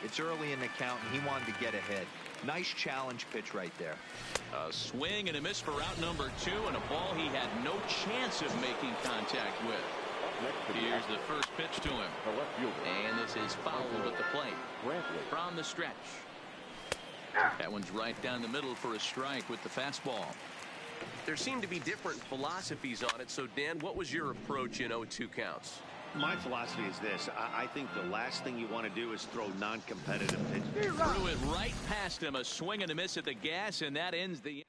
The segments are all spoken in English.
It's early in the count, and he wanted to get ahead. Nice challenge pitch right there. A swing and a miss for out number 2, and a ball he had no chance of making contact with. Here's the first pitch to him. And this is fouled at the plate. From the stretch. That one's right down the middle for a strike with the fastball. There seem to be different philosophies on it. So, Dan, what was your approach in 0-2 counts? My philosophy is this. I think the last thing you want to do is throw non-competitive pitches. Threw it right past him. A swing and a miss at the gas, and that ends the...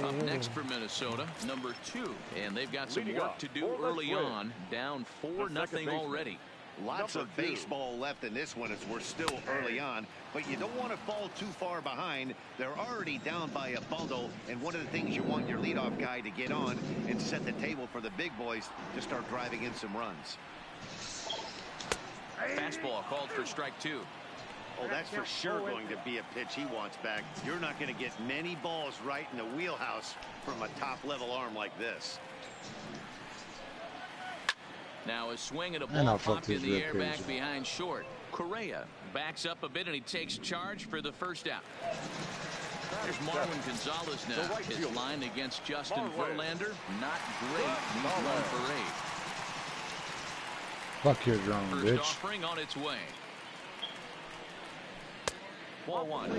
Up next for Minnesota, number 2. And they've got some work to do early on. Down 4-0 already. Lots of baseball left in this one as we're still early on, but you don't want to fall too far behind. They're already down by a bundle, and one of the things you want your leadoff guy to get on and set the table for the big boys to start driving in some runs. Fastball called for strike 2. Oh, that's for sure going to be a pitch he wants back. You're not going to get many balls right in the wheelhouse from a top-level arm like this. Now a swing at a ball popped in the air back behind short. Correa backs up a bit, and he takes charge for the first out. There's Marwin Gonzalez now. His line against Justin Verlander, not great. He's 1 for 8. Fuck your drone, bitch. First offering on its way. Ball 1.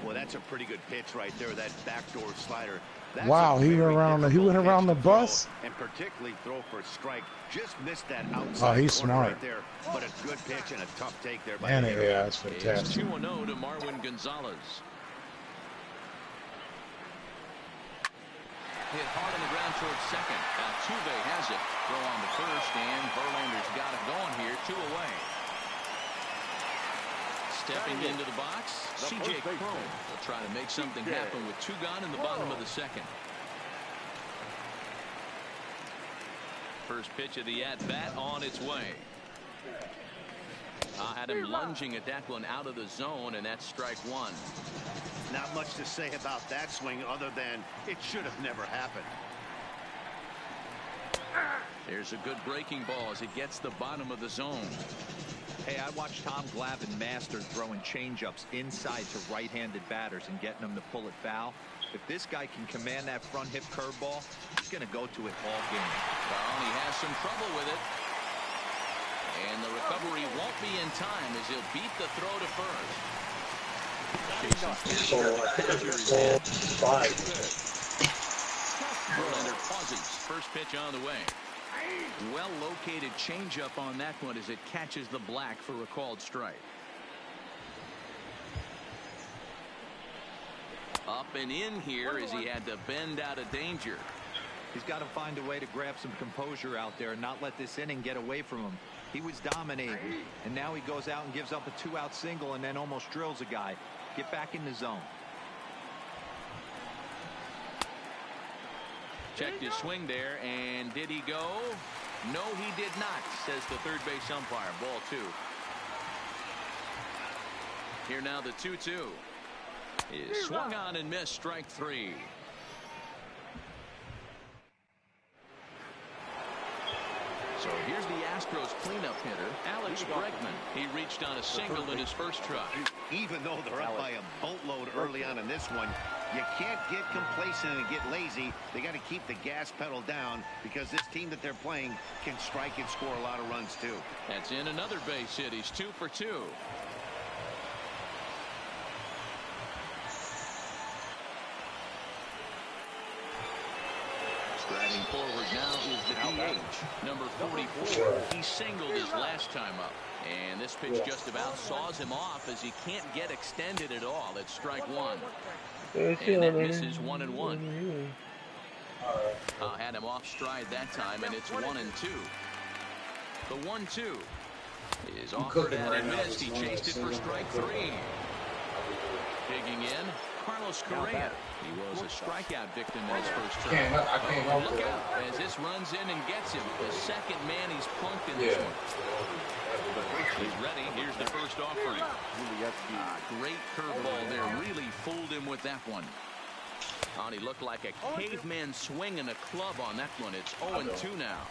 Well, that's a pretty good pitch right there, that backdoor slider. That's wow, he went around the bus, and particularly throw for a strike. Just missed that outside. Oh, he's smart right there, but a good pitch and a tough take there by the hitter. Yeah, that's fantastic. It's 2-0 to Marwin Gonzalez. Hit hard on the ground towards second. Altuve has it. Throw on the first, and Verlander's got it going here. 2 away. Stepping into the box, C.J. Cron will try to make something happen with 2 gone in the bottom of the second. First pitch of the at-bat on its way. Had him lunging at that one out of the zone, and that's strike 1. Not much to say about that swing other than it should have never happened. There's a good breaking ball as it gets the bottom of the zone. Hey, I watched Tom Glavine master throwing changeups inside to right-handed batters and getting them to pull it foul. If this guy can command that front hip curveball, he's going to go to it all game. Well, he has some trouble with it. And the recovery won't be in time as he'll beat the throw to first. Verlander pauses. First pitch on the way. Well-located changeup on that one as it catches the black for a called strike. Up and in here as he had to bend out of danger. He's got to find a way to grab some composure out there and not let this inning get away from him. He was dominating, and now he goes out and gives up a 2-out single and then almost drills a guy. Get back in the zone. Checked his swing there, and did he go? No, he did not, says the third base umpire. Ball 2. Here now the 2-2. Is swung on and missed, strike 3. So here's the Astros cleanup hitter, Alex Bregman. He reached on a single in his first try. Even though they're up by a boatload early on in this one, you can't get complacent and get lazy. They got to keep the gas pedal down because this team that they're playing can strike and score a lot of runs too. That's in another base hit. He's 2 for 2. Striding forward now is the DH, number 44. He singled his last time up. And this pitch just about saws him off as he can't get extended at all. It's strike 1. And that misses 1-1. Had him off stride that time, and it's 1-2. The 1-2 is offered and missed. He chased it for strike 3. Digging in, Carlos Correa. He was a strikeout victim in his first try. Look out as this runs in and gets him. The second man he's plunked in this one. He's ready. Here's the first offering. Great curveball there. Really fooled him with that one. He looked like a caveman swinging a club on that one. It's 0-2 now.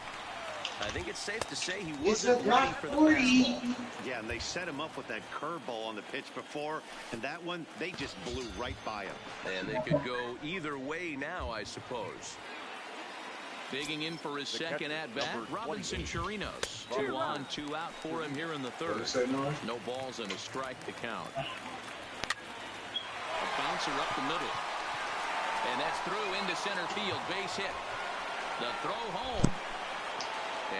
I think it's safe to say he wasn't ready for the fastball. and they set him up with that curveball on the pitch before, and that one, they just blew right by him. And they could go either way now, I suppose. Digging in for his second at-bat, Robinson Chirinos. 2 on, 2 out for him here in the third. No balls and a strike to count. A bouncer up the middle. And that's through into center field. Base hit. The throw home.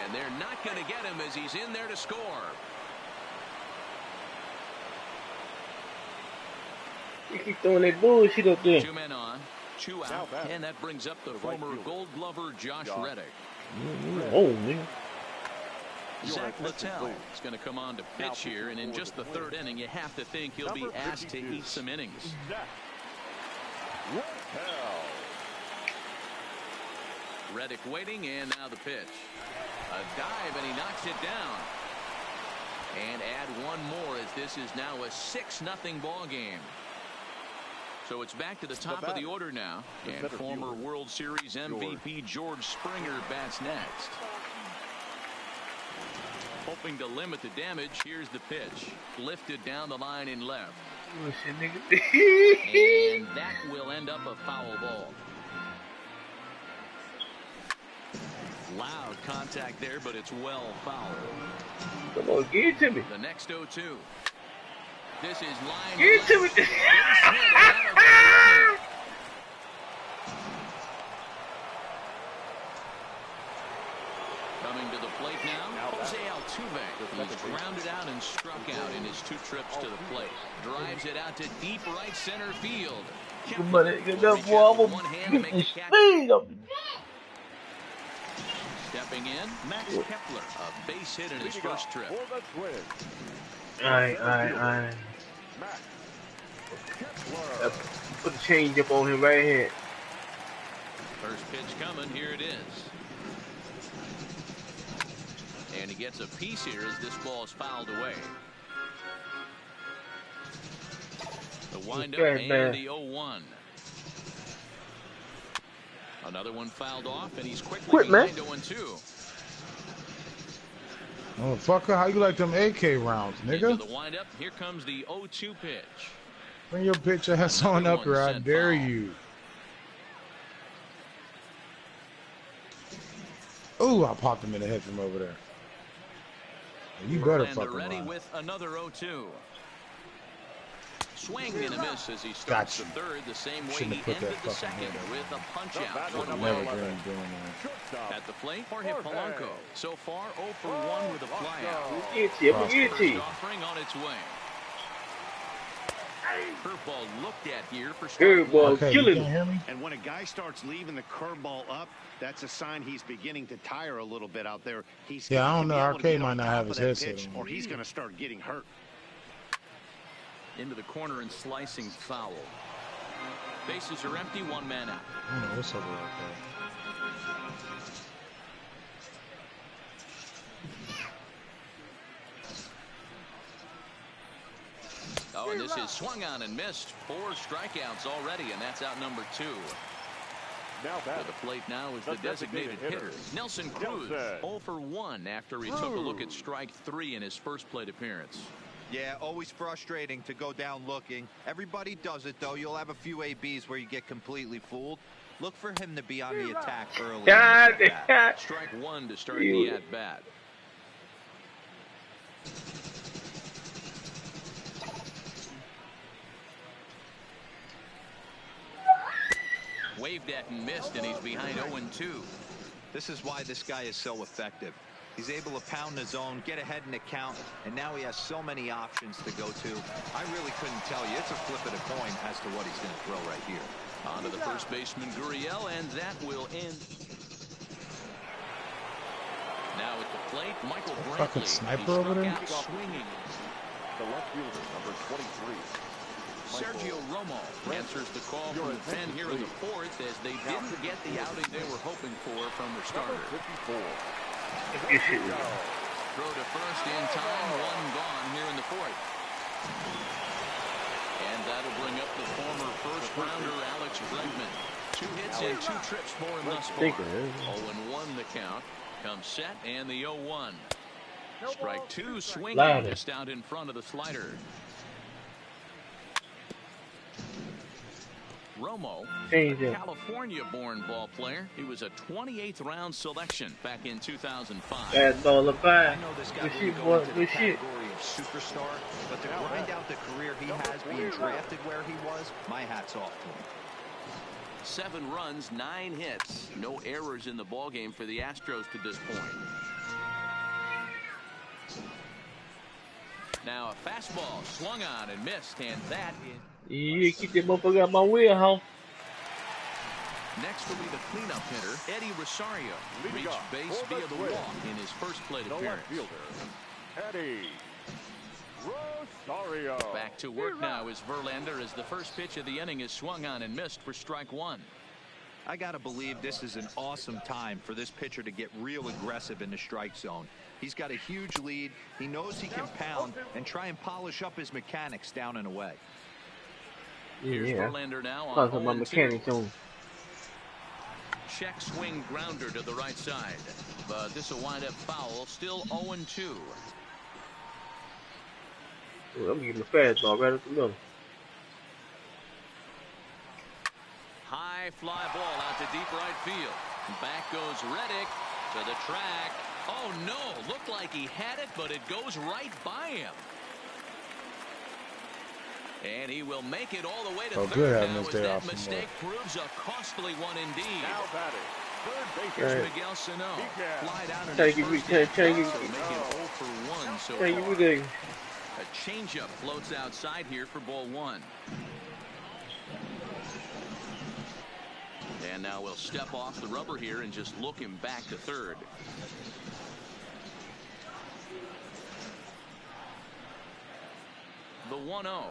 And they're not going to get him as he's in there to score. You keep throwing that bullshit up there. 2 men on. 2 out, and that brings up the former Gold Glover Josh Reddick. Oh, man. Zach Littell is going to come on to pitch here, and in just the 3rd inning, you have to think he'll be asked to eat some innings. Reddick waiting, and now the pitch. A dive, and he knocks it down. And add one more as this is now a 6-0 ball game. So it's back to the top of the order now, and former World Series MVP George Springer bats next. Hoping to limit the damage, here's the pitch. Lifted down the line in left. And that will end up a foul ball. Loud contact there, but it's well fouled. Come on, give it to me. The next 0-2. This is line. Give it to me. Coming to the plate now, Jose Altuve. He's grounded out and struck out in his 2 trips to the plate. Drives it out to deep right center field. Stepping in, Max Kepler, a base hit in his first trip. Aye. Put the change up on him right here. First pitch coming, here it is. And he gets a piece here as this ball is fouled away. The windup and the 0-1. Another one fouled off, and he's quickly behind 0-2. Oh, fucker, how you like them AK rounds, nigga? Into the windup, here comes the 0-2 pitch. Bring your bitch ass on up here, I dare you. Ooh, I popped him in the head from over there. You better fucking ready with another 0-2. Swing and a miss as he starts the third the same way he ended the second with a punch out. At the plate, Jorge Polanco. So far 0 for 1 with a flyout. Offering on its way. Curveball looked at here for curveball killing him. And when a guy starts leaving the curveball up, that's a sign he's beginning to tire a little bit out there. He's I don't know. Arcade might not have his headset on. Or he's going to start getting hurt. Into the corner and slicing foul. Bases are empty, 1 man out. I don't know what's over out there. Oh, and this is swung on and missed. 4 strikeouts already, and that's out number 2. Now to the plate now is the designated hitter, Nelson Cruz. 0 for 1 after he took a look at strike 3 in his first plate appearance. Yeah, always frustrating to go down looking. Everybody does it, though. You'll have a few ABs where you get completely fooled. Look for him to be on the attack early. Strike 1 to start the at-bat. Waved at and missed, and he's behind 0-2. This is why this guy is so effective. He's able to pound the zone, get ahead in the count, and now he has so many options to go to. I really couldn't tell you. It's a flip of the coin as to what he's going to throw right here. On to the first baseman, Gurriel, and that will end. Now at the plate, Michael Brantley. Fucking sniper over there. Swinging. The left fielder, number 23. Sergio Romo answers the call from the pen here in the 4th as they didn't get the outing they were hoping for from their starter. 54. Throw to first in time, 1 gone here in the 4th. And that'll bring up the former first-rounder Alex Bregman. 2 hits and 2 trips for him thus far. 0-1 the count. Comes set and the 0-1. Strike two, swinging Louder. just out in front of the slider. Romo, a California-born ball player. He was a 28th round selection back in 2005. Bad ball of fire. I know this guy wouldn't go into the category of superstar, but to grind out the career he has being drafted where he was, my hat's off to him. 7 runs, 9 hits. No errors in the ballgame for the Astros to this point. Now a fastball swung on and missed, and that is... Yeah, keep that motherfucker out my wheelhouse. Next will be the cleanup hitter, Eddie Rosario. Reached base via the walk in his first plate appearance. Eddie Rosario. Back to work now is Verlander as the first pitch of the inning is swung on and missed for strike 1. I got to believe this is an awesome time for this pitcher to get real aggressive in the strike zone. He's got a huge lead. He knows he can pound and try and polish up his mechanics down and away. Here's Verlander now on talking about mechanics on. Check swing grounder to the right side, but this will wind up foul. Still 0-2. I'm gonna give him a fastball right up the middle. High fly ball out to deep right field. Back goes Reddick to the track. Oh no, looked like he had it, but it goes right by him. And he will make it all the way to third now as that mistake proves a costly one indeed. Now batting, third base. Here's Miguel Sano. Fly down in Thank his you, first inning, thank you. so making 0 for 1 so Thank far. you. A changeup floats outside here for ball 1. And now we'll step off the rubber here and just look him back to third. The 1-0.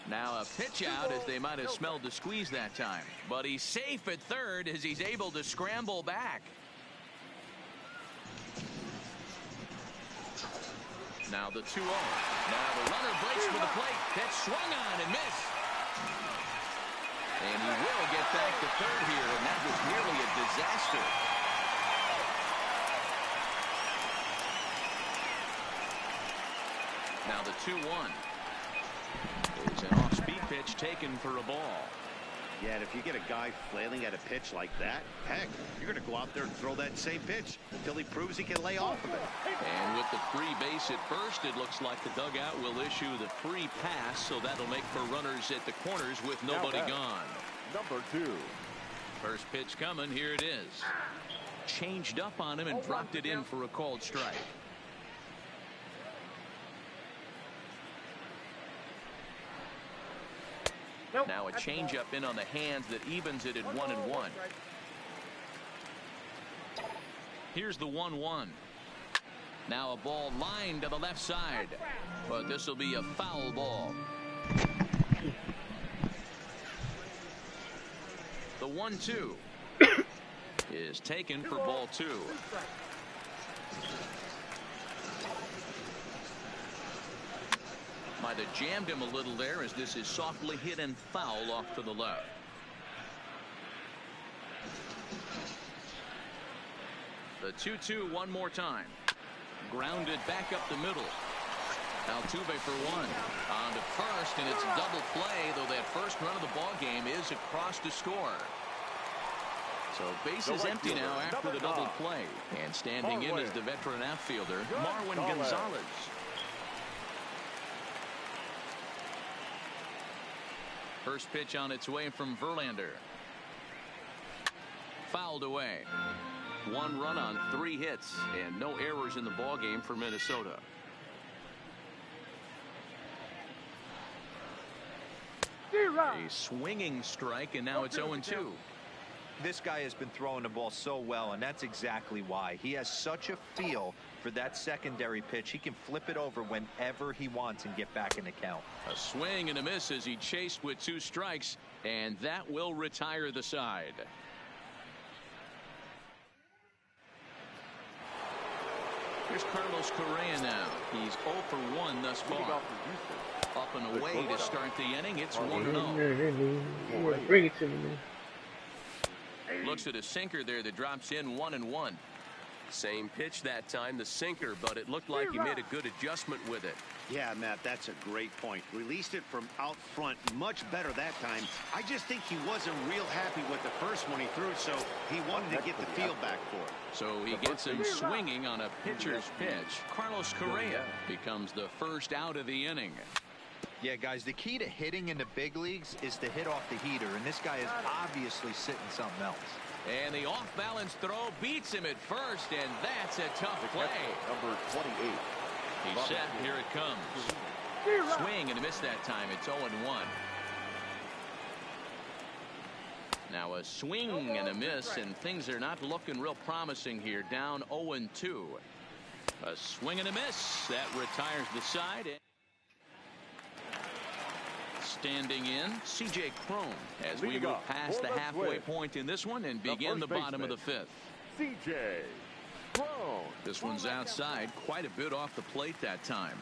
Now a pitch out as they might have smelled the squeeze that time. But he's safe at third as he's able to scramble back. Now the 2-0. Now the runner breaks for the plate. Pitch swung on and missed. And he will get back to third here, and that was nearly a disaster. Now the 2-1. There's an off-speed pitch taken for a ball. Yeah, and if you get a guy flailing at a pitch like that, heck, you're going to go out there and throw that same pitch until he proves he can lay off of it. And with the free base at first, it looks like the dugout will issue the free pass, so that'll make for runners at the corners with nobody gone. Number 2. First pitch coming, here it is. Changed up on him and dropped it in for a called strike. Now a changeup in on the hands that evens it at 1-1. Here's the 1-1. Now a ball lined to the left side, but this will be a foul ball. The 1-2 is taken for ball 2. Might have jammed him a little there as this is softly hit and foul off to the left. The 2-2 one more time. Grounded back up the middle. Altuve for 1. On to first, and it's a double play, though that first run of the ball game is across to score. So base is empty now after the double play. And standing in is the veteran outfielder, Marwin Gonzalez. First pitch on its way from Verlander. Fouled away. 1 run on 3 hits and no errors in the ballgame for Minnesota. A swinging strike, and now it's 0-2. This guy has been throwing the ball so well, and that's exactly why. He has such a feel for that secondary pitch. He can flip it over whenever he wants and get back in the count. A swing and a miss as he chased with 2 strikes, and that will retire the side. Here's Carlos Correa now. He's 0 for 1 thus far. Up and away to start the inning. It's 1-0. Bring it to me, man. Looks at a sinker there that drops in 1-1. Same pitch that time, the sinker, but it looked like he made a good adjustment with it. Yeah, Matt, that's a great point. Released it from out front much better that time. I just think he wasn't real happy with the first one he threw, so he wanted to get the feel back for it. So he gets him swinging on a pitcher's pitch. Carlos Correa becomes the first out of the inning. Yeah, guys, the key to hitting in the big leagues is to hit off the heater, and this guy is obviously sitting something else. And the off-balance throw beats him at first, and that's a tough play. Number 28. He's set. Here it comes. Swing and a miss that time. It's 0-1. Now a swing and a miss, and things are not looking real promising here. Down 0-2. A swing and a miss. That retires the side. Standing in, C.J. Cron as we move past the halfway point in this one and begin the bottom of the fifth. C.J. Cron. This one's outside, quite a bit off the plate that time.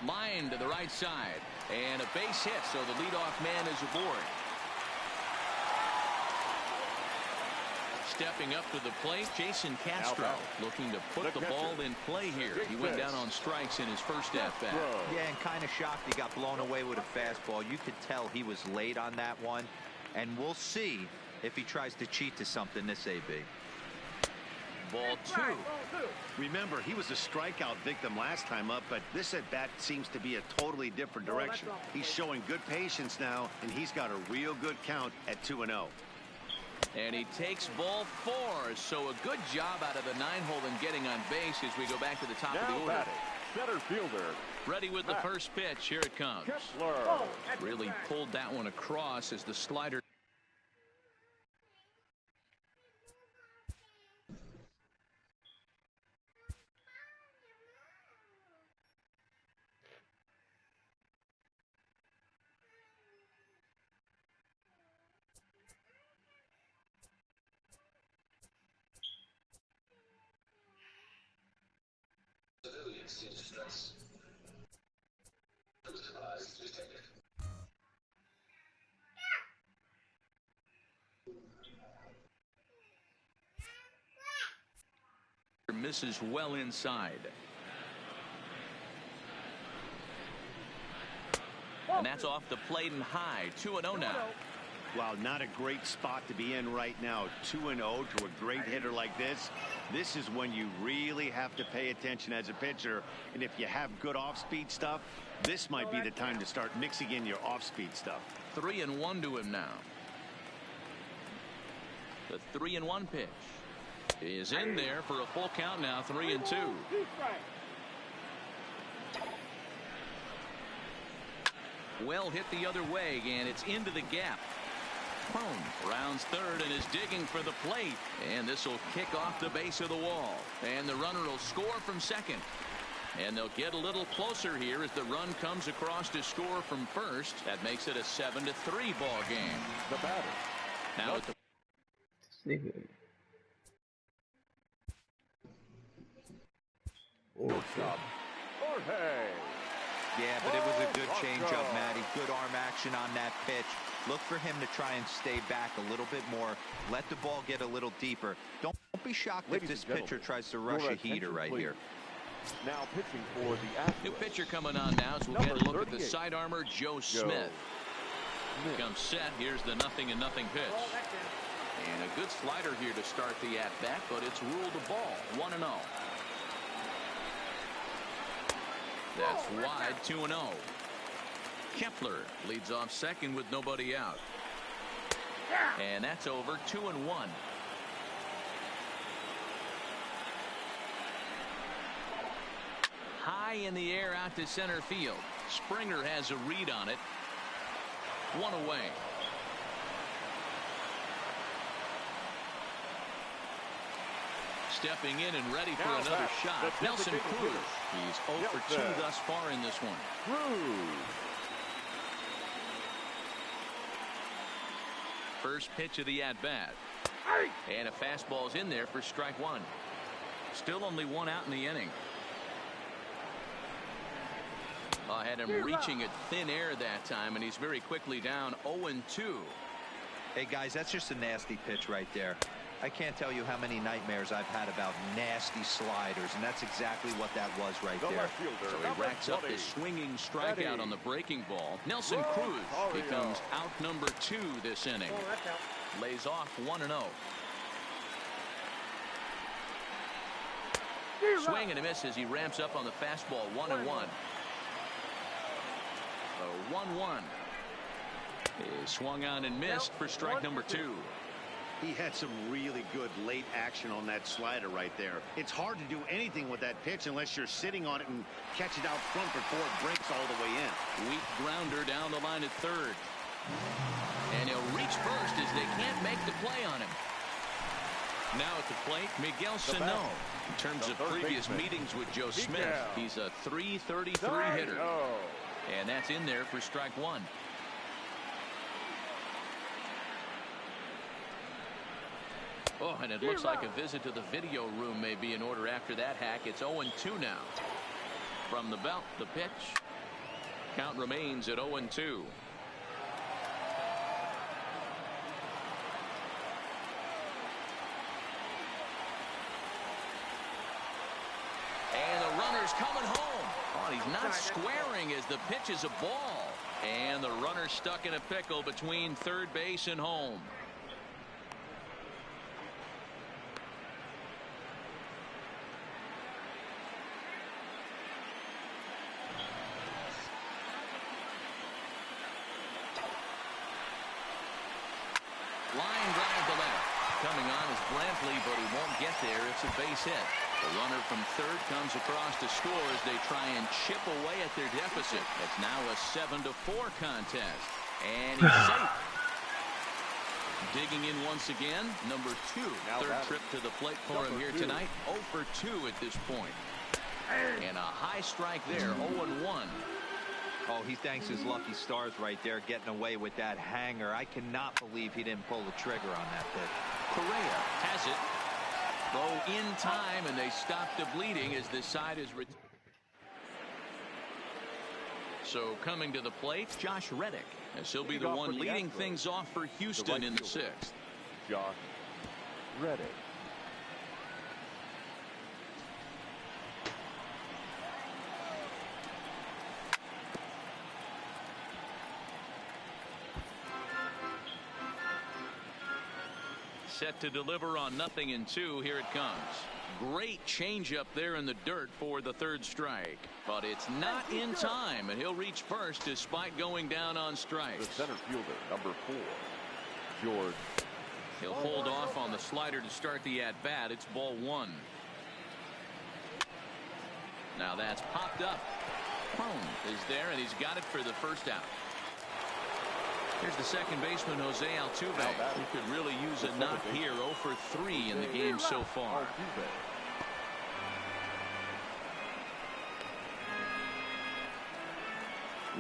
Line to the right side, and a base hit, so the leadoff man is aboard. Stepping up to the plate, Jason Castro looking to put the ball in play here. He went down on strikes in his first at-bat. Yeah, and kind of shocked he got blown away with a fastball. You could tell he was late on that one, and we'll see if he tries to cheat to something this AB. Ball 2. Remember, he was a strikeout victim last time up, but this at-bat seems to be a totally different direction. He's showing good patience now, and he's got a real good count at 2-0. And he takes ball 4, so a good job out of the 9-hole in getting on base as we go back to the top of the order. Batting, center fielder. Ready with the first pitch. Here it comes. Kepler. Really pulled that one across as the slider. Misses well inside. And that's off the plate and high. 2-0 now. Wow, not a great spot to be in right now. 2-0 to a great hitter like this. This is when you really have to pay attention as a pitcher. And if you have good off-speed stuff, this might be the time to start mixing in your off-speed stuff. 3-1 to him now. The 3-1 pitch is in there for a full count now. 3-2. Well hit the other way, and it's into the gap. Cron rounds third and is digging for the plate, and this will kick off the base of the wall, and the runner will score from second, and they'll get a little closer here as the run comes across to score from first. That makes it a 7-3 ball game. The batter. Now at the Shortstop. Jorge. Yeah, but it was a good changeup, Matty. Good arm action on that pitch. Look for him to try and stay back a little bit more. Let the ball get a little deeper. Don't be shocked if this pitcher tries to rush a heater right here. Now pitching for the Astros. new pitcher coming on now, so we'll get a look at the side armor, Joe Smith. Comes set. Here's the 0-0 pitch. And a good slider here to start the at-bat, but it's ruled a ball. 1-0. That's wide. 2-0. Kepler leads off second with nobody out. And that's over. 2-1. High in the air out to center field. Springer has a read on it. 1 away. Stepping in and ready for another shot. Nelson Cruz. He's 0 for 2 thus far in this one. Cruz. First pitch of the at-bat. And a fastball's in there for strike 1. Still only 1 out in the inning. I had him reaching at thin air that time, and he's very quickly down 0-2. Hey, guys, that's just a nasty pitch right there. I can't tell you how many nightmares I've had about nasty sliders, and that's exactly what that was right there. So he racks up his swinging strikeout on the breaking ball. Nelson Cruz becomes out number 2 this inning. Lays off 1-0. Swing and a miss as he ramps up on the fastball. 1-1. The 1-1 is swung on and missed for strike number 2. He had some really good late action on that slider right there. It's hard to do anything with that pitch unless you're sitting on it and catch it out front before it breaks all the way in. Weak grounder down the line at third. And he'll reach first as they can't make the play on him. Now at the plate, Miguel Sano. In terms of previous meetings with Joe Smith, he's a .333 hitter. And that's in there for strike 1. Oh, and it looks like a visit to the video room may be in order after that hack. It's 0-2 now. From the belt, the pitch. Count remains at 0-2. And the runner's coming home. Oh, he's not squaring as the pitch is a ball. And the runner's stuck in a pickle between third base and home. Line drive to left. Coming on is Brantley, but he won't get there. It's a base hit. The runner from third comes across to score as they try and chip away at their deficit. It's now a 7-4 contest. And he's safe. Digging in once again, number 2. Third trip to the plate for him here tonight. 0 for 2 at this point. And a high strike there, 0-1. Oh, he thanks his lucky stars right there, getting away with that hanger. I cannot believe he didn't pull the trigger on that pitch. Correa has it. Throw in time, and they stop the bleeding as this side is. So coming to the plate, Josh Reddick, as he'll be the one leading things off for Houston in the 6th. Josh Reddick. Set to deliver on 0-2. Here it comes. Great changeup there in the dirt for the third strike. But it's not in time, and he'll reach first despite going down on strikes. The center fielder, number 4, George. He'll hold off on the slider to start the at-bat. It's ball 1. Now that's popped up. Cone is there, and he's got it for the first out. Here's the second baseman, Jose Altuve, who could really use a knock here. 0 for 3 in the game so far.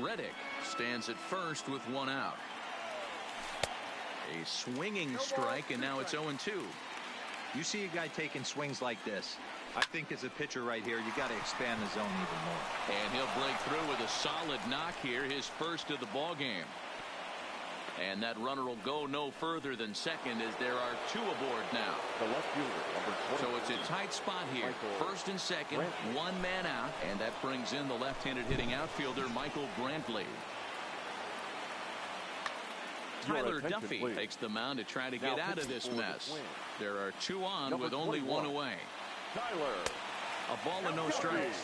Reddick stands at first with 1 out. A swinging strike, and now it's 0-2. You see a guy taking swings like this. I think as a pitcher right here, you got to expand the zone even more. And he'll break through with a solid knock here, his first of the ball game. And that runner will go no further than second as there are 2 aboard now. The left fielder, number 20. So it's a tight spot here. First and second, 1 man out. And that brings in the left-handed hitting outfielder, Michael Brantley. Tyler Duffy takes the mound to try to get out of this mess. There are 2 on with only 1 away. Tyler. A ball and no strikes.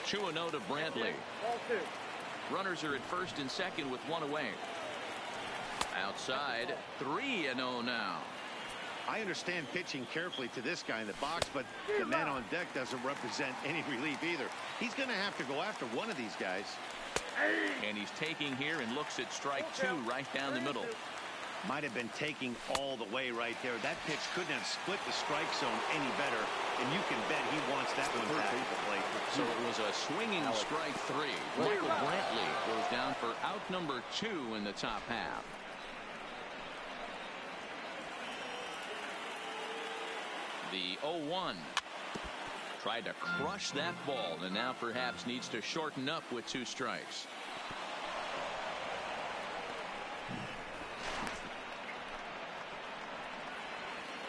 2-0 to Brantley. Runners are at first and second with 1 away. Outside, 3-0 now. I understand pitching carefully to this guy in the box, but the man on deck doesn't represent any relief either. He's going to have to go after one of these guys. And he's taking here and looks at strike 2 right down the middle. Might have been taking all the way right there. That pitch couldn't have split the strike zone any better, and you can bet he wants that one back at the plate. So it was a swinging strike 3. Michael Brantley goes down for out number 2 in the top half. The 0-1 tried to crush that ball, and now perhaps needs to shorten up with 2 strikes.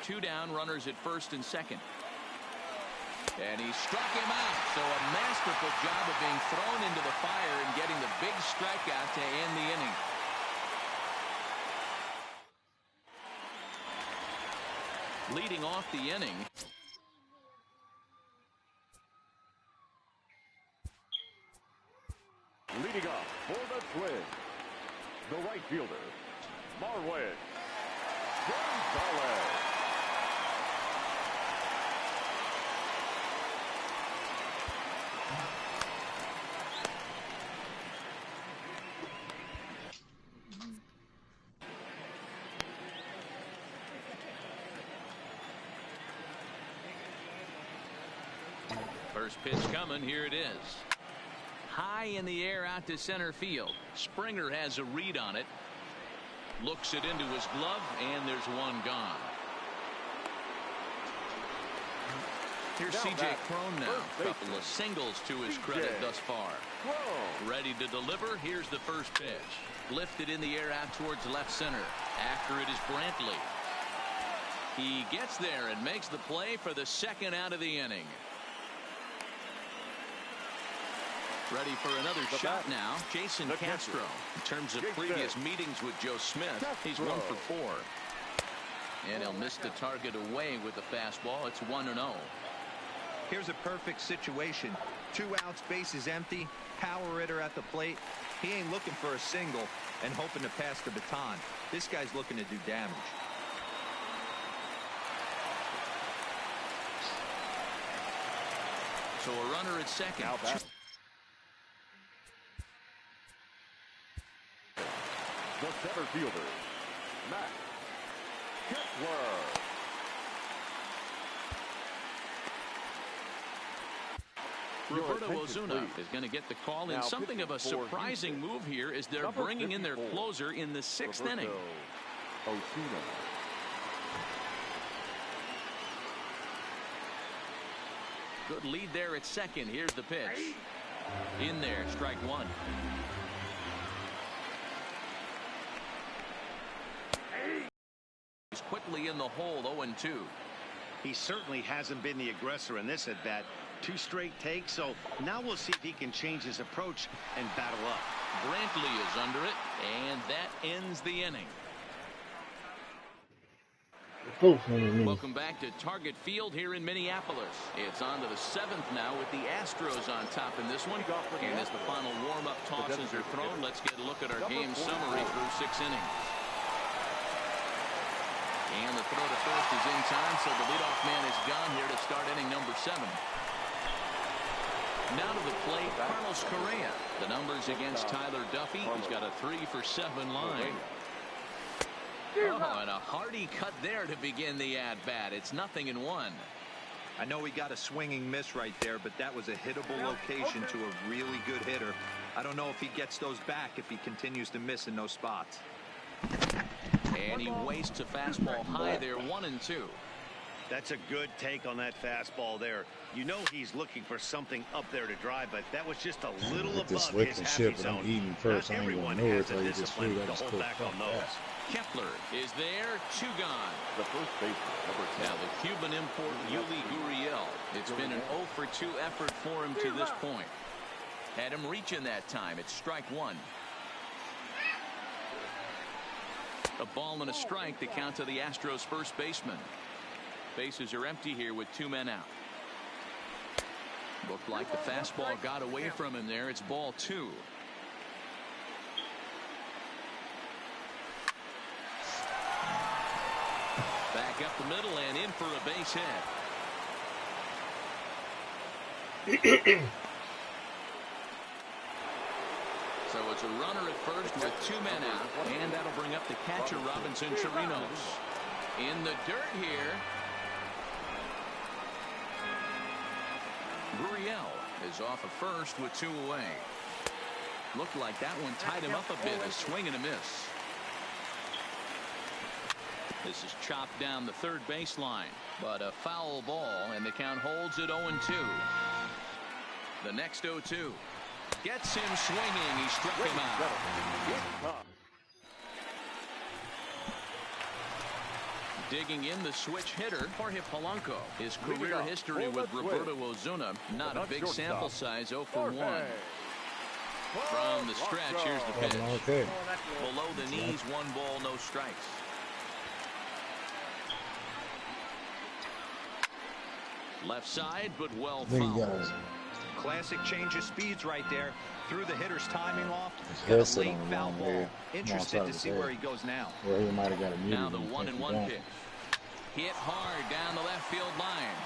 2 down, runners at first and second. And he struck him out. So a masterful job of being thrown into the fire and getting the big strikeout to end the inning. Leading off the inning. Leading up for the Twins, the right fielder, Marwin Gonzalez. First pitch coming. Here it is. High in the air out to center field. Springer has a read on it. Looks it into his glove, and there's one gone. Here's C.J. Cron now. Couple of singles to his credit thus far. Ready to deliver. Here's the first pitch. Lifted in the air out towards left center. After it is Brantley. He gets there and makes the play for the second out of the inning. Ready for another shot now, Jason Castro. In terms of previous meetings with Joe Smith, he's 1 for 4. And he'll miss the target away with the fastball. It's 1-0. Here's a perfect situation. 2 outs, bases empty, power hitter at the plate. He ain't looking for a single and hoping to pass the baton. This guy's looking to do damage. So a runner at second. The center fielder, Matt Kepler. Roberto Ozuna is going to get the call in something of a surprising move here as they're bringing in their closer in the 6th inning. Ozuna. Good lead there at second. Here's the pitch. In there, strike 1. He's quickly in the hole, 0-2. He certainly hasn't been the aggressor in this at bat. 2 straight takes, so now we'll see if he can change his approach and battle up. Brantley is under it, and that ends the inning. Welcome back to Target Field here in Minneapolis. It's on to the 7th now with the Astros on top in this one. And as the final warm-up tosses are thrown, let's get a look at our game summary through 6 innings. And the throw to first is in time, so the leadoff man is gone here to start inning number 7. Now to the plate, Carlos Correa. The numbers against Tyler Duffy. He's got a 3-for-7 line. Oh, and a hearty cut there to begin the at-bat. It's 0-1. I know he got a swinging miss right there, but that was a hittable location to a really good hitter. I don't know if he gets those back if he continues to miss in those spots. And he wastes a fastball high there, 1-2. That's a good take on that fastball there. You know he's looking for something up there to drive, but that was just a little above his happy zone. I'm eating first. Not everyone has the discipline to hold back on those. Kepler is there, 2 gone. The first baseman, number 10. Now the Cuban import, Yuli Gurriel. It's been an 0-for-2 effort for him to this point. Had him reaching that time. It's strike 1. A ball and a strike to count to the Astros first baseman. Bases are empty here with 2 men out. Looked like the fastball got away from him there. It's ball 2. Back up the middle and in for a base hit. So it's a runner at first with 2 men out, and that'll bring up the catcher, Robinson Chirinos. In the dirt here. Gurriel is off of first with 2 away. Looked like that one tied him up a bit, a swing and a miss. This is chopped down the third baseline, but a foul ball, and the count holds at 0-2. The next 0-2. Gets him swinging. He struck him out. Digging in the switch hitter, Jorge Polanco. His career history with Roberto Ozuna, not a big sample size, 0 for 1. From the stretch, here's the pitch. Okay. Below the knees, 1 ball, no strikes. Left side, but well fouled. Classic change of speeds right there. Threw the hitter's timing off. Got a late foul ball. Interested to see where he goes now. Well, he might have got a now the 1-1 pitch. Hit hard down the left field line.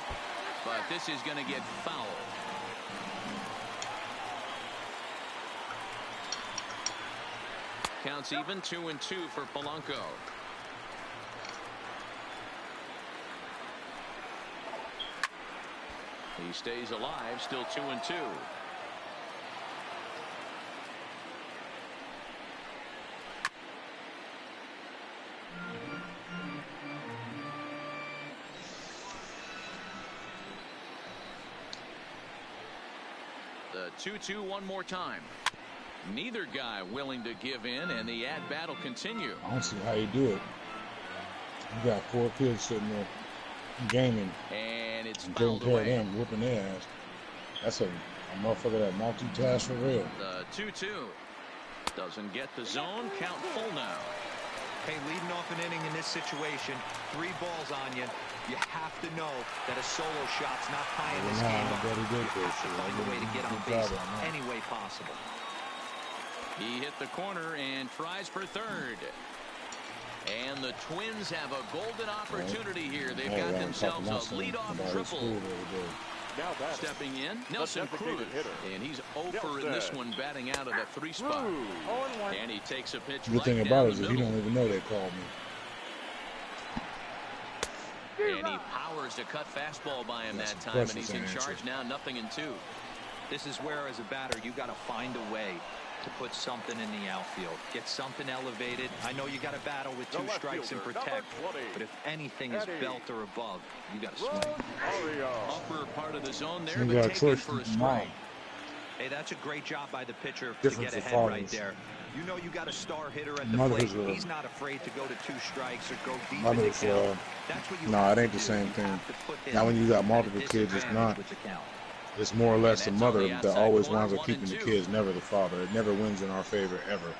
But this is going to get fouled. Counts even, 2-2 for Polanco. He stays alive, still 2-2. The 2-2 one more time. Neither guy willing to give in, and the at-bat will continue. I don't see how you do it. You got 4 kids sitting there gaming. And it's and fouled taking care away. of them, whooping their ass. That's a motherfucker that multitask for real. The 2-2 doesn't get the zone. Count full now. Hey, leading off an inning in this situation, 3 balls on you. You have to know that a solo shot's not high in this game. You have to find a way to get on base any way possible. He hit the corner and tries for third. And the Twins have a golden opportunity here. They've got themselves a leadoff triple. Now stepping in, Nelson Cruz. And he's over in this one, batting out of the 3 spot. And he takes a pitch Good thing right about down it is the that you middle. don't even know they called me. And he powers a cut fastball by him that time, and he's in charge now, 0-2. This is where, as a batter, you got to find a way to put something in the outfield. Get something elevated. I know you got to battle with 2 strikes and protect, but if anything is belt or above, you got to swing. Upper part of the zone there, You but got taken choice for a from mom. strike. Hey, that's a great job by the pitcher Different to get for ahead right fathers. there. You know you got a star hitter at the Mothers plate. are- He's not afraid to go to 2 strikes or go deep Mothers, in the count. That's what you no, have it ain't to the do. same You thing. have to put him Now when you got at a multiple kids, it's disadvantage not. with the count. It's more or less the And that's on mother the that outside always corner, winds up keeping the 1-2. kids, never the father. It never wins in our favor, ever.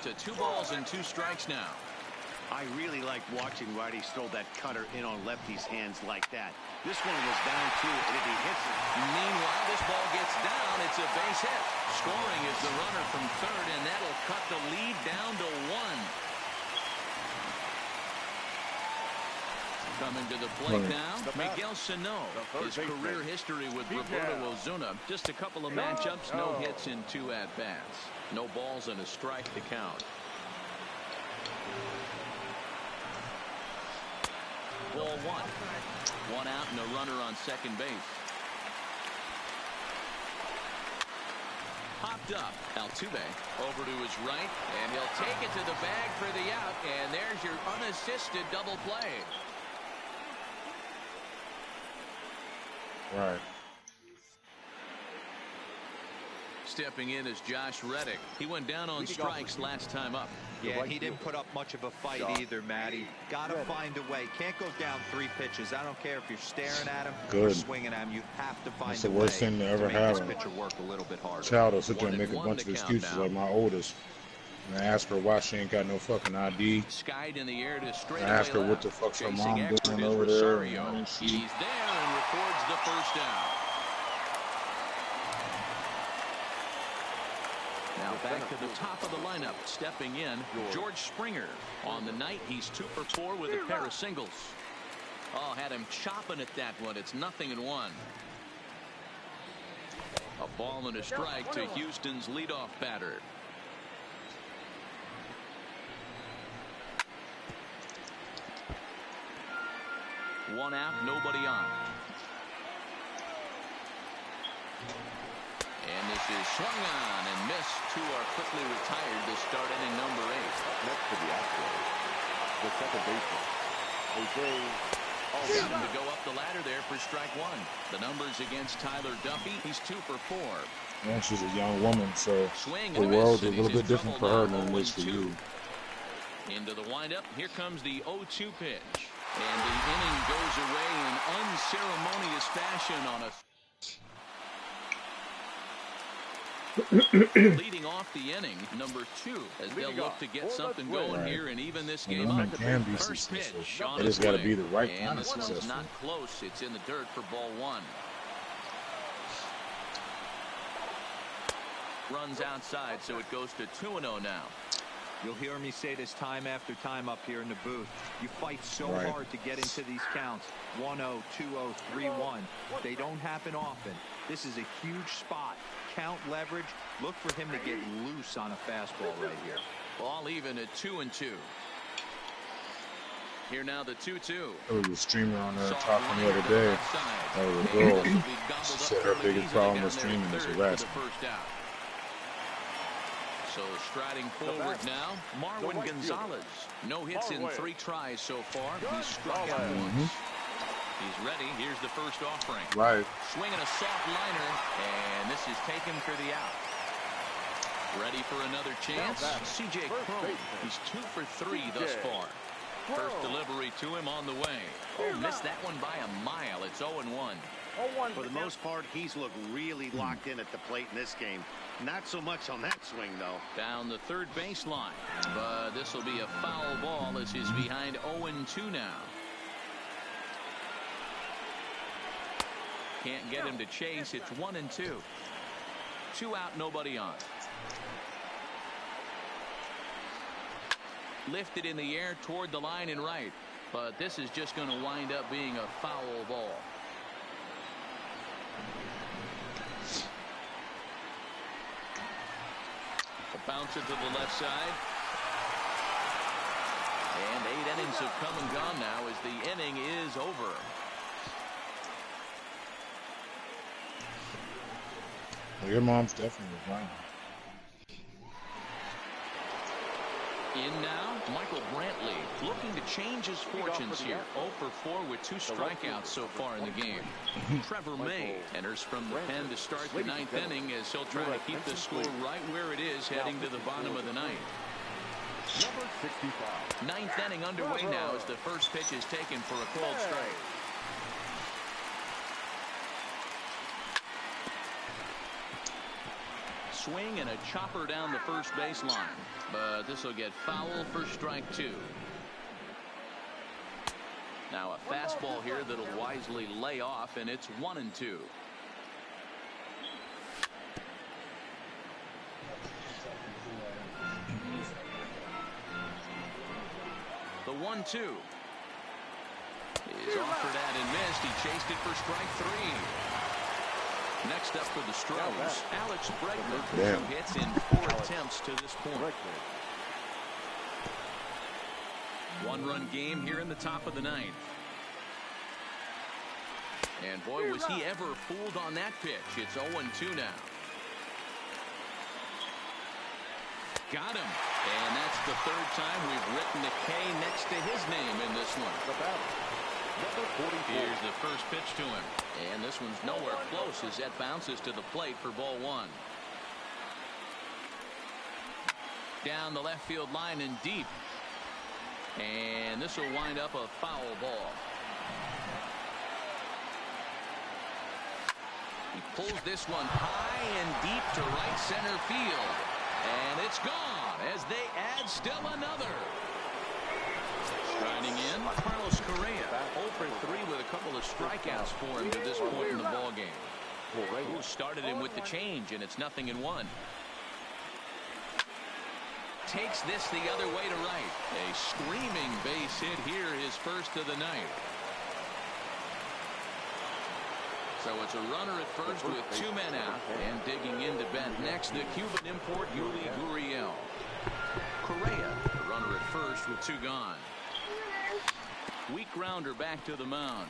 To 2 balls and 2 strikes now. I really like watching righties throw that cutter in on lefties' hands like that. This one was down 2, and if he hits it. Meanwhile, this ball gets down. It's a base hit. Scoring is the runner from third, and that'll cut the lead down to 1. Coming to the plate now, Miguel Sano. His career history with Roberto Ozuna, just a couple of matchups, no hits in 2 at-bats. No balls and a strike to count. Ball 1. 1 out and a runner on second base. Popped up. Altuve over to his right, and he'll take it to the bag for the out, and there's your unassisted double play. Right. Stepping in is Josh Reddick. He went down on strikes last time up. Yeah, he didn't put up much of a fight either, Matty. Got to find a way. Can't go down 3 pitches. I don't care if you're staring at him or swinging at him. You have to find That's a the way worst thing to ever make have. this pitcher work a little bit harder. Child will sit there and make a 1-1 bunch of to count excuses now. like my oldest. And I ask her why she ain't got no fucking ID. Skied in the air to straight I ask her away what left. the fuck's her Chasing mom expert doing is over there. Rosario. And He's there and records the first down. Now back to the top of the lineup. Stepping in, George Springer. On the night, he's 2 for 4 with a pair of singles. Oh, had him chopping at that one. It's 0-1. A ball and a strike to Houston's leadoff batter. One out, nobody on. And this is swung on and missed. 2 are quickly retired to start inning number 8. Next to the Astros, the second baseman, Jose. Got him to go up the ladder there for strike 1. The numbers against Tyler Duffy. He's 2 for 4. And she's a young woman, so Swing the and a world's miss, a and little he's in bit different for trouble her now, than it is for 0-2. you. Into the windup. Here comes the 0-2 pitch. And the inning goes away in unceremonious fashion on a leading off the inning, number 2, as they'll look to get something going here and even this game up. First pitch on it has got to be the right kind and of this one's successful. not close. It's in the dirt for ball 1. Runs outside, so it goes to 2-0 now. You'll hear me say this time after time up here in the booth. You fight so hard to get into these counts. 1-0, 2-0, 3-1. They don't happen often. This is a huge spot. Count leverage. Look for him to get loose on a fastball right here. Ball even at 2-2. Here now the 2-2. There was a streamer on there talking the other day. That was a girl. She said her biggest problem with streaming is harassment. So striding forward now, Marwin Gonzalez. No hits in 3 tries so far. He's struck out once. He's ready. Here's the first offering. Right. Swinging a soft liner, and this is taken for the out. Ready for another chance? C.J. Cron. He's 2 for 3 thus far. First delivery to him on the way. Oh, missed that one by a mile. It's 0-1. For the most part, he's looked really locked in at the plate in this game. Not so much on that swing, though. Down the third baseline. But this will be a foul ball as he's behind 0-2 now. Can't get him to chase. It's 1-2. 2 out, nobody on. Lifted in the air toward the line and right. But this is just going to wind up being a foul ball. Bounce it to the left side. And 8 innings have come and gone now as the inning is over. Well, your mom's definitely right. In now, Michael Brantley looking to change his fortunes here. 0 for 4 with 2 strikeouts so far in the game. Trevor May enters from the pen to start the 9th inning as he'll try to keep the score right where it is heading to the bottom of the 9th. Number 65. 9th inning underway now as the first pitch is taken for a called strike. Swing and a chopper down the first baseline. But this will get foul for strike 2. Now a fastball here that'll wisely lay off, and it's 1-2. The 1-2 is offered at and missed. He chased it for strike 3. Next up for the Stros, Alex Bregman, who hits in 4 attempts to this point. 1-run game here in the top of the 9th. And boy, was he ever fooled on that pitch. It's 0-2 now. Got him. And that's the 3rd time we've written a K next to his name in this one. Here's the first pitch to him. And this one's nowhere close as that bounces to the plate for ball 1. Down the left field line and deep. And this will wind up a foul ball. He pulls this one high and deep to right center field. And it's gone as they add still another. Striding in, Carlos Correa. 0 for 3 with a couple of strikeouts for him to this point in the ballgame. Who started him with the change, and it's 0-1. Takes this the other way to right. A screaming base hit here, his first of the night. So it's a runner at first with 2 men out. And digging in to bat next, the Cuban import, Yuli Gurriel. Correa, the runner at first with 2 gone. Weak grounder back to the mound.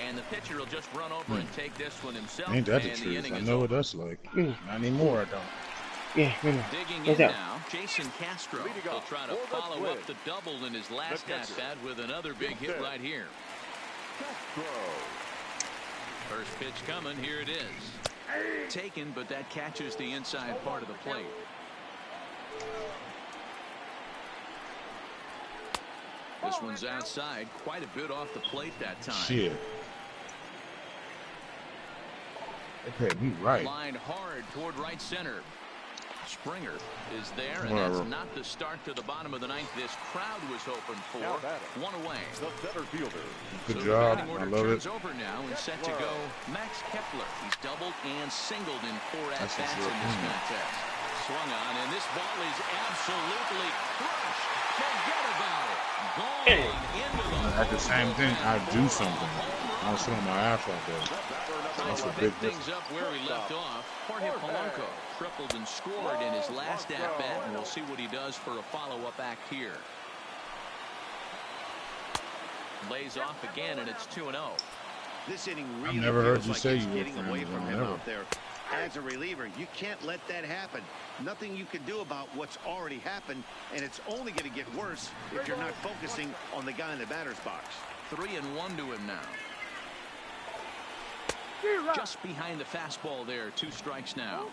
And the pitcher will just run over and take this one himself. Ain't that the truth? I know what that's like. Not anymore, I don't. Yeah, digging in now, Jason Castro. He'll try to follow up the double in his last at-bat with another big hit right here. First pitch coming. Here it is. Taken, but that catches the inside part of the plate. This one's outside, quite a bit off the plate that time. Shit. They paid me right. Lined hard toward right center. Springer is there, and that's not the start to the bottom of the ninth this crowd was hoping for. One away. The center fielder. Good job. I love it. Over now and set to go. Max Kepler. He's doubled and singled in 4 at-bats in this contest. Swung on, and this ball is absolutely crushed. Forget about it. Gone into the At the same thing, I do something. I don't sit on my ass like that. That's a big things up where he left off. Jorge Polanco tripled and scored in his last at-bat, and we'll see what he does for a follow-up act here. Lays off again, and it's 2-0. This inning really I've never heard feels you like say it's you were getting away friends, from him never. out there. As a reliever, you can't let that happen. Nothing you can do about what's already happened, and it's only going to get worse if you're not focusing on the guy in the batter's box. 3-1 to him now. Just behind the fastball there. 2 strikes now.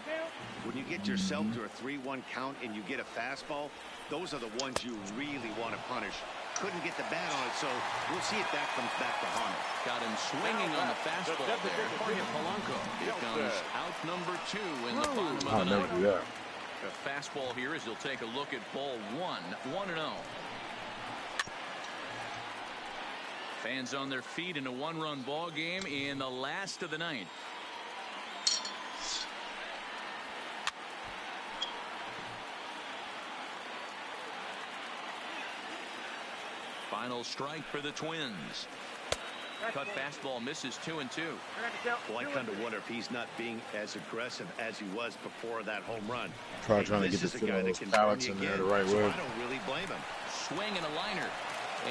When you get yourself to a 3-1 count and you get a fastball, those are the ones you really want to punish. Couldn't get the bat on it, so we'll see if that comes back to haunt him. Got him swinging on the fastball there. Jorge Polanco. Here comes out number 2 in the bottom of the I'll never do that. A fastball here as he'll take a look at ball 1. 1-0. Fans on their feet in a 1-run ball game in the last of the ninth. Final strike for the Twins. Cut fastball misses 2-2. Well, I kind of wonder if he's not being as aggressive as he was before that home run. Probably trying to get the foot on those pallets in there the right way. I don't really blame him. Swing and a liner.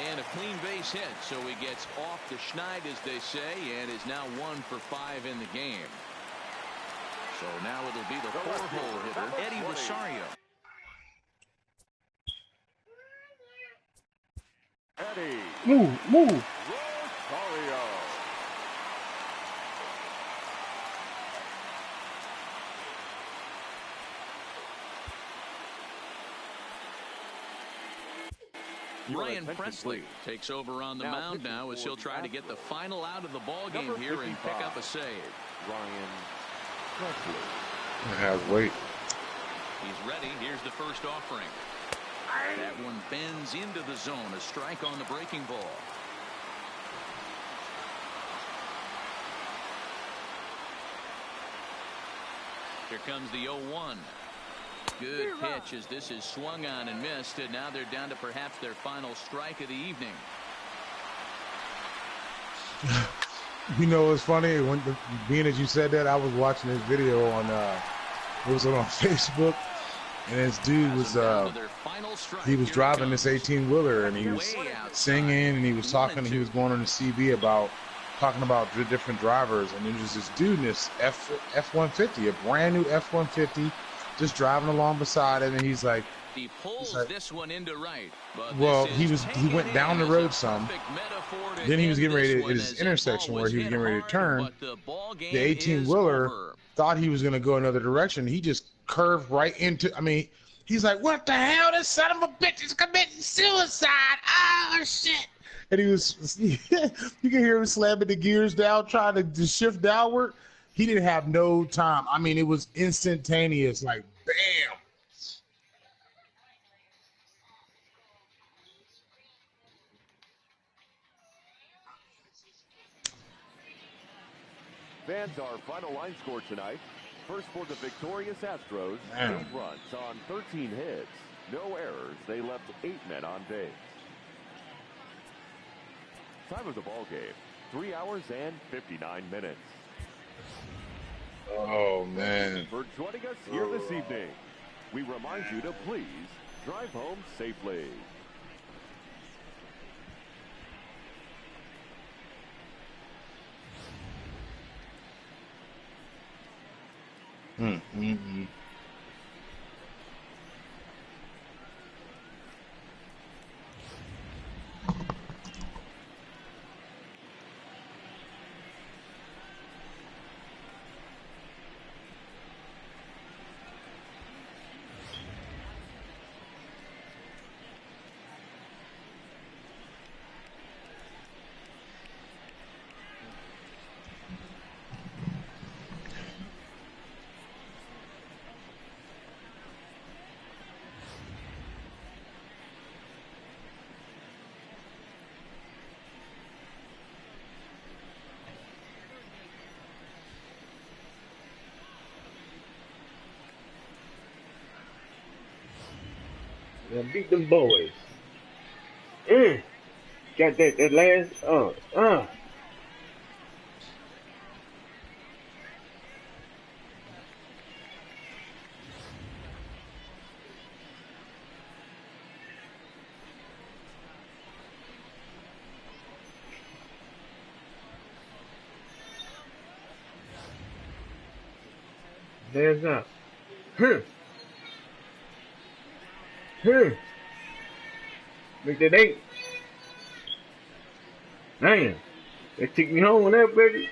And a clean base hit, so he gets off the schneid, as they say, and is now 1 for 5 in the game. So now it'll be the 4-hole hitter, Eddie Rosario. Eddie. Move. Rosario. Ryan Presley takes over on the mound now as he'll try to get the final out of the ball game here and pick up a save. Ryan Presley. It has weight. He's ready. Here's the first offering. That one bends into the zone. A strike on the breaking ball. Here comes the 0-1. Good pitch as this is swung on and missed, and now they're down to perhaps their final strike of the evening. You know what's funny? Being as you said that, I was watching this video on it was on Facebook, and this dude was he was driving this 18-wheeler, and he was singing, and he was talking, he was going on the CB about talking about the different drivers, and there was this dude in this F-150, a brand new F-150, just driving along beside him, and he's like, he pulls this one into right. Well, he went down the road some. Then he was getting ready to, at his intersection where he was getting ready to turn. The 18-wheeler thought he was going to go another direction. He just curved right into. I mean, he's like, "What the hell? This son of a bitch is committing suicide! Oh shit!" And he was, you can hear him slamming the gears down, trying to shift downward. He didn't have no time. I mean, it was instantaneous, like bam. Fans, our final line score tonight. First for the victorious Astros, 8 runs on 13 hits. No errors. They left 8 men on base. Time of the ball game, 3 hours and 59 minutes. Oh, man. For joining us here this evening, we remind you to please drive home safely. beat them boys. Got that last There's that. Make that 8. Damn. They took me home on that, baby.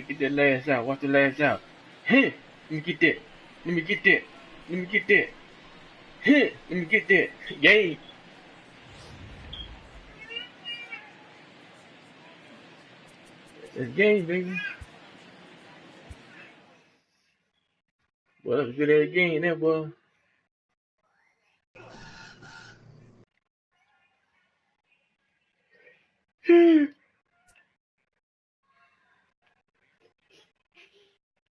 Get that last out. Watch the last out. Let me get that. Let me get that. Let me get that. Let me get that. Yay. That's game, baby. Well, that was good at the game, that boy.